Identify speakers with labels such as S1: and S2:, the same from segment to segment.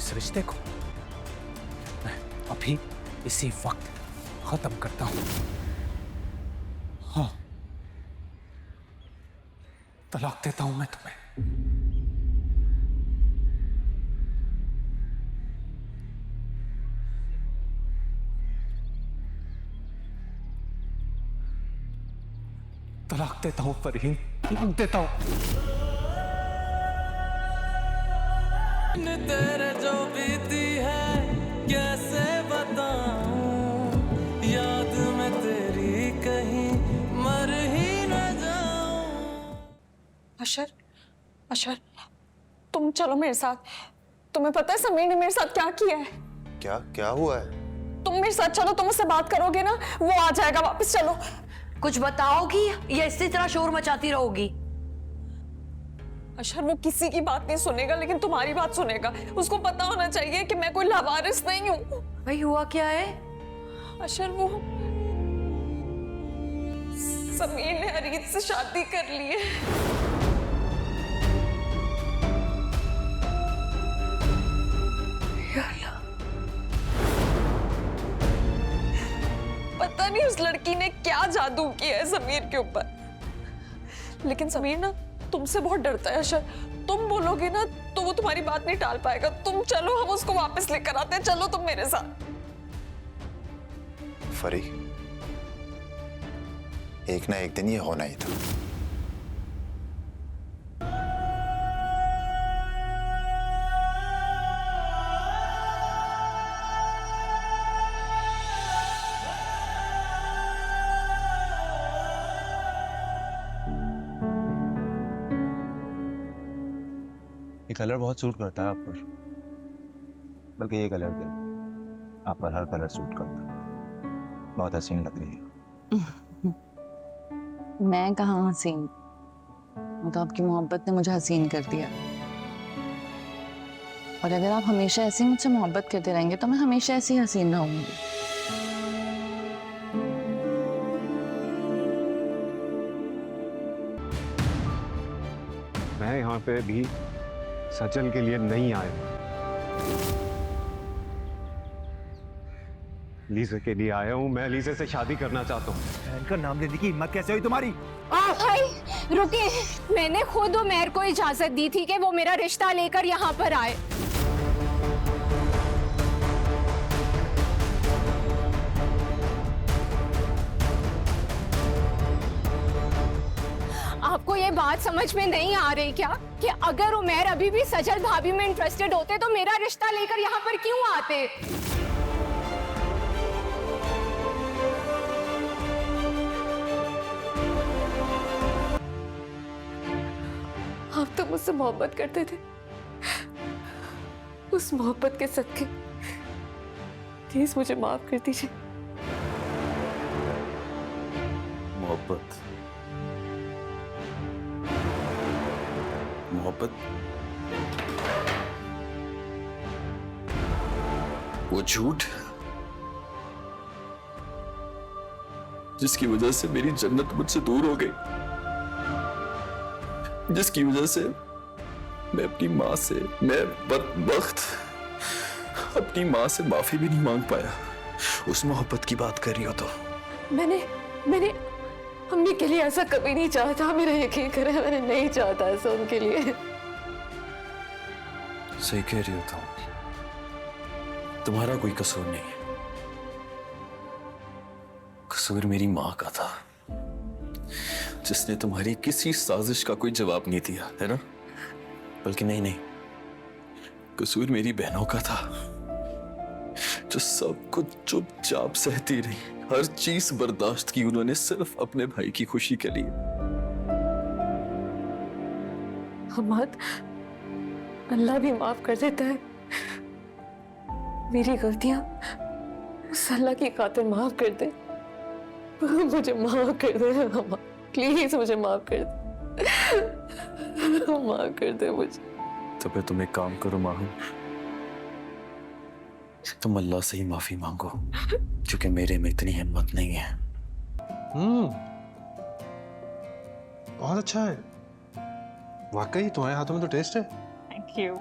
S1: इस रिश्ते को मैं अभी इसी वक्त खत्म करता हूं। हाँ, तलाक देता हूं मैं तुम्हें। तलाक देता हूं फरहीन, तलाक देता हूं।
S2: तेरे जो बीती है कैसे बताऊं, याद में तेरी कहीं मर ही न जाऊं।
S3: अशर, अशर, तुम चलो मेरे साथ। तुम्हें पता है समीर ने मेरे साथ क्या किया है?
S4: क्या क्या हुआ है?
S3: तुम मेरे साथ चलो, तुम उससे बात करोगे ना, वो आ जाएगा वापस। चलो।
S5: कुछ बताओगी या इसी तरह शोर मचाती रहोगी?
S3: अशर, वो किसी की बात नहीं सुनेगा, लेकिन तुम्हारी बात सुनेगा। उसको पता होना चाहिए कि मैं कोई लावारिस नहीं हूँ।
S5: भाई हुआ क्या है?
S3: अशर, वो समीर ने अरीत से शादी कर ली है। पता नहीं उस लड़की ने क्या जादू किया है समीर के ऊपर, लेकिन समीर ना तुमसे बहुत डरता है। अशर, तुम बोलोगे ना तो वो तुम्हारी बात नहीं टाल पाएगा। तुम चलो, हम उसको वापस लेकर आते हैं। चलो तुम मेरे साथ।
S4: फरी, एक ना एक दिन ये होना ही था।
S6: ये कलर बहुत सूट करता है आप पर, बल्कि ये कलर के आप पर हर कलर सूट करता है। बहुत हसीन लग रही है।
S7: मैं कहाँ हसीन? वो तो आपकी मोहब्बत ने मुझे हसीन कर दिया। और अगर आप हमेशा ऐसे ही मुझसे मोहब्बत करते रहेंगे तो मैं हमेशा ऐसे ही हसीन रहूंगी।
S8: मैं यहाँ पे भी सचल के लिए नहीं आया, लीजे के लिए आया हूँ। मैं लीजे से शादी करना चाहता हूँ।
S9: बहन का नाम लेने की हिम्मत कैसे हुई तुम्हारी?
S10: भाई रुकिए, मैंने खुद उमैर को इजाजत दी थी कि वो मेरा रिश्ता लेकर यहाँ पर आए। आपको ये बात समझ में नहीं आ रही क्या कि अगर उमैर अभी भी सजल भाभी में इंटरेस्टेड होते तो मेरा रिश्ता लेकर यहाँ पर क्यों आते?
S3: आप तो मुझसे मोहब्बत करते थे, उस मोहब्बत के सदके प्लीज मुझे माफ कर दीजिए।
S4: मोहब्बत, मोहब्बत, वो झूठ जिसकी वजह से मेरी जन्नत मुझसे दूर हो गई, जिसकी वजह से मैं अपनी माँ से, मैं बदबख्त अपनी माँ से माफी भी नहीं मांग पाया। उस मोहब्बत की बात कर रही हो तो?
S3: मैंने अम्मी के लिए ऐसा कभी नहीं चाहा था। मेरा यकीन करें, मैंने नहीं चाहता ऐसा उनके लिए।
S4: सही कह रही हो तुम, तुम्हारा कोई कसूर नहीं है। कसूर मेरी माँ का था, जिसने तुम्हारी किसी साजिश का कोई जवाब नहीं दिया, है ना? बल्कि नहीं, कसूर मेरी बहनों का था, जो सब कुछ चुपचाप सहती रही, हर चीज बर्दाश्त की उन्होंने सिर्फ अपने भाई की खुशी के लिए।
S3: हमाद, अल्लाह भी माफ कर देता है। मेरी गलतियां उस अल्लाह की खातिर माफ कर दे। मुझे माफ कर दे हमाद, प्लीज मुझे माफ कर दे। माफ कर दे मुझे।
S4: तो फिर तुम एक काम करो माहू, तुम अल्लाह से ही माफी मांगो, क्योंकि मेरे में इतनी हिम्मत नहीं है।
S6: बहुत अच्छा है वाकई, तुम्हारे हाथों में तो टेस्ट है।
S3: Thank you.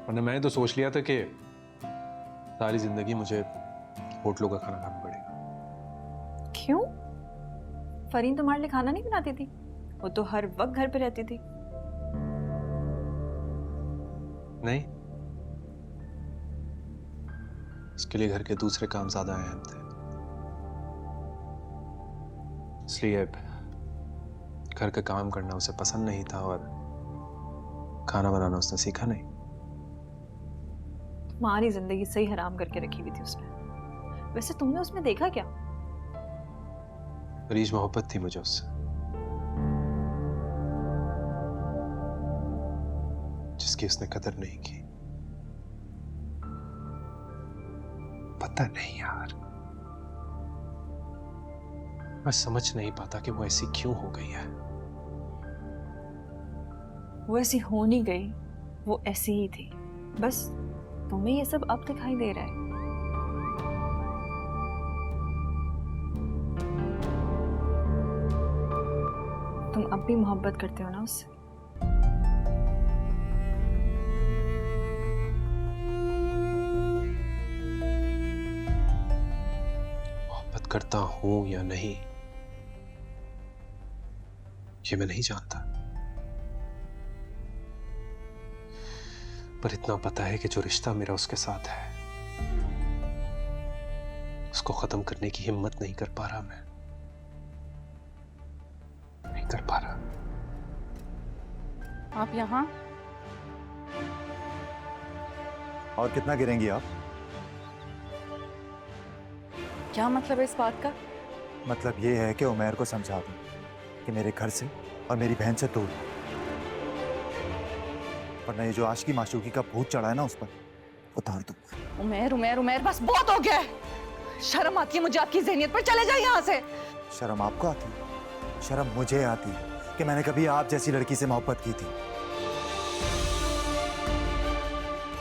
S8: वरना मैंने तो सोच लिया था कि सारी जिंदगी मुझे होटलों का खाना खाना पड़ेगा।
S3: क्यों? फरीन तुम्हारे लिए खाना नहीं बनाती थी? वो तो हर वक्त घर पे रहती थी।
S8: नहीं, उसके लिए घर के दूसरे काम ज्यादा अहम थे, इसलिए घर का काम करना उसे पसंद नहीं था और खाना बनाना उसने सीखा नहीं।
S3: तुम्हारी जिंदगी सही हराम करके रखी हुई थी उसने। वैसे तुमने उसमें देखा क्या?
S8: रीज मोहब्बत थी मुझे उससे, जिसकी उसने कदर नहीं की। पता नहीं यार, मैं समझ नहीं पाता कि वो ऐसी क्यों हो गई है।
S3: वो ऐसी हो नहीं गई, वो ऐसी ही थी। बस तुम्हें ये सब अब दिखाई दे रहा है। तुम अब भी मोहब्बत करते हो ना उससे?
S8: मोहब्बत करता हूं या नहीं ये मैं नहीं जानता, पर इतना पता है कि जो रिश्ता मेरा उसके साथ है उसको खत्म करने की हिम्मत नहीं कर पा रहा। मैं नहीं कर पा रहा।
S7: आप यहाँ?
S9: और कितना गिरेंगी आप?
S7: क्या मतलब है इस बात का?
S9: मतलब ये है कि उमैर को समझा दूं कि मेरे घर से और मेरी बहन से दूर, वरना ये जो आशिकी माशूकी का भूत चढ़ा है ना उस पर उतार दो।
S7: उमेर उमेर उमेर, बस बहुत हो गया है। शर्म आती है मुझे आपकी ज़हनियत पर। चले जाइए यहाँ से।
S9: शर्म आपको आती है? शर्म मुझे आती है कि मैंने कभी आप जैसी लड़की से मोहब्बत की थी।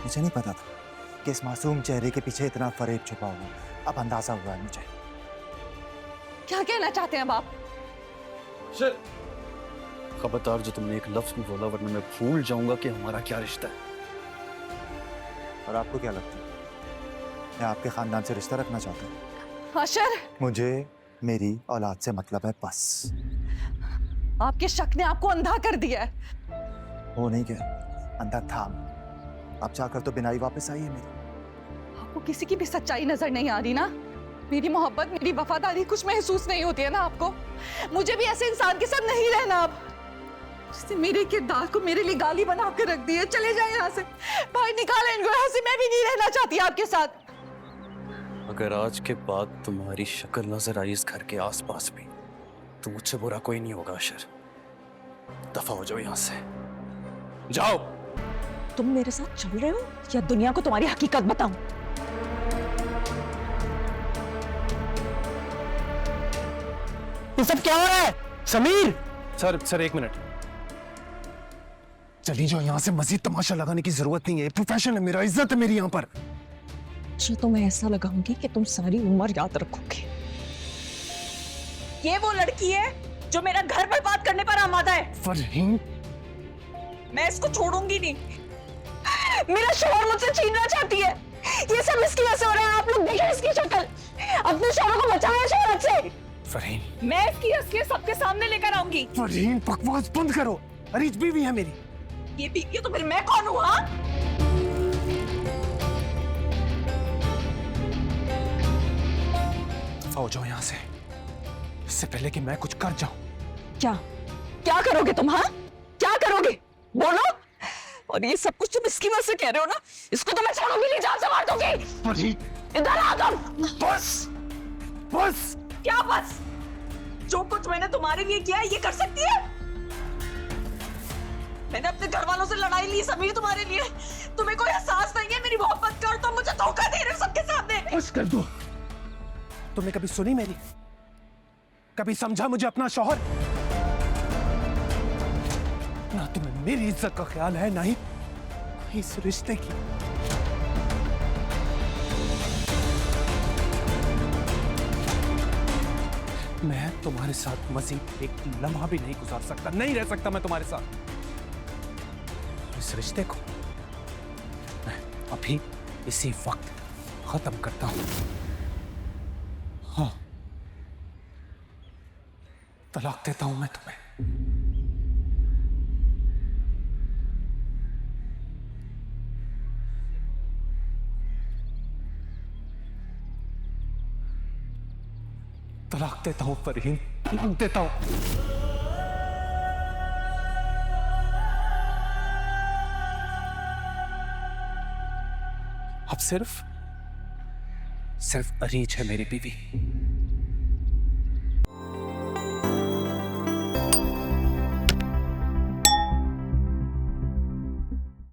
S9: मुझे नहीं पता था कि इस मासूम चेहरे के पीछे इतना फरेब छुपा हुआ। अब अंदाजा हुआ है मुझे।
S7: क्या कहना चाहते हैं अब आप?
S4: खबरदार जो तुमने एक लफ्ज भी बोला, वरना मैं भूल जाऊंगा कि हमारा क्या रिश्ता है।
S9: और आपको क्या लगता है मैं आपके खानदान से रिश्ता रखना चाहता हूँ?
S7: अशर,
S9: मुझे मेरी औलाद से मतलब है बस।
S7: आपके शक ने आपको अंधा कर दिया है।
S9: वो नहीं क्या अंधा था। अब जाकर तो बिनाई वापस आई है मेरी।
S7: आपको किसी की भी सच्चाई नजर नहीं आ रही ना? मेरी मोहब्बत, मेरी वफादारी कुछ महसूस नहीं होती है ना आपको? मुझे भी ऐसे इंसान के साथ नहीं रहना अब। उसने मेरे किरदार को मेरे लिए गाली बना कर रख दी है। चले जाए यहाँ से, भाई निकालें इनको यहाँ से। मैं भी नहीं रहना चाहती आपके साथ।
S4: अगर आज के बाद तुम्हारी शक्ल नजर आई इस घर के आसपास भी तो मुझसे बुरा कोई नहीं होगा। अशर, दफा हो जाओ यहाँ से, जाओ।
S7: तुम मेरे साथ चल रहे हो या दुनिया को तुम्हारी हकीकत बताऊं?
S1: ये सब क्या हो रहा है? समीर! सर एक मिनट। चली जाओ यहाँ से। मजीद तमाशा लगाने की जरूरत नहीं है। प्रोफेशन है मेरा, इज्जत है मेरी यहाँ पर।
S7: अच्छा, तो मैं ऐसा लगाऊंगी कि तुम सारी उम्र याद रखोगे।
S5: ये वो लड़की है जो मेरा घर बर्बाद करने पर आमादा है।
S1: फरहीन,
S5: मैं इसको छोड़ूंगी नहीं। मेरा शौहर मुझसे छीनना चाहती है। ये सब इसकी वजह से हो रहा है। आप लोग देखिए इसकी शक्ल। अपने शौहर को बचाएं शौहरत से।
S1: फरहीन,
S5: मैं इसकी असलियत सबके सामने लेकर आऊंगी।
S1: फरहीन बकवास बंद करो। अरीज बीवी है मेरी।
S5: ये बीवी तो फिर मैं कौन हूँ? हाँ,
S1: दफा हो जाओ यहाँ से, इससे पहले कि मैं कुछ कर जाऊं।
S7: क्या करोगे तुम? हाँ, क्या करोगे? बोलो। और ये सब कुछ तुम इसकी वजह से कह रहे हो ना? इसको तो मैं छोड़ूंगी नहीं, जान से मार दूंगी।
S1: फरहीन,
S7: इधर आ तुम।
S1: बस बस।
S5: क्या बस? जो कुछ मैंने तुम्हारे लिए किया है ये कर सकती है? मैंने अपने घर वालों से लड़ाई ली समीर तुम्हारे लिए। तुम्हें कोई एहसास नहीं है मेरी मोहब्बत का और तुम मुझे धोखा दे रहे हो सबके सामने।
S1: बस कर दो। तुमने कभी सुनी मेरी? कभी समझा मुझे अपना शौहर? ना तुम्हें मेरी इज्जत का ख्याल है, ना ही इस रिश्ते की। मैं तुम्हारे साथ मजीद एक लम्हा भी नहीं गुजार सकता। नहीं रह सकता मैं तुम्हारे साथ। इस रिश्ते को अभी इसी वक्त खत्म करता हूं। हाँ, तलाक देता हूं मैं तुम्हें। तलाक देता हूं फरहीन, तलाक देता हूं। अब सिर्फ अरीज है मेरी बीवी।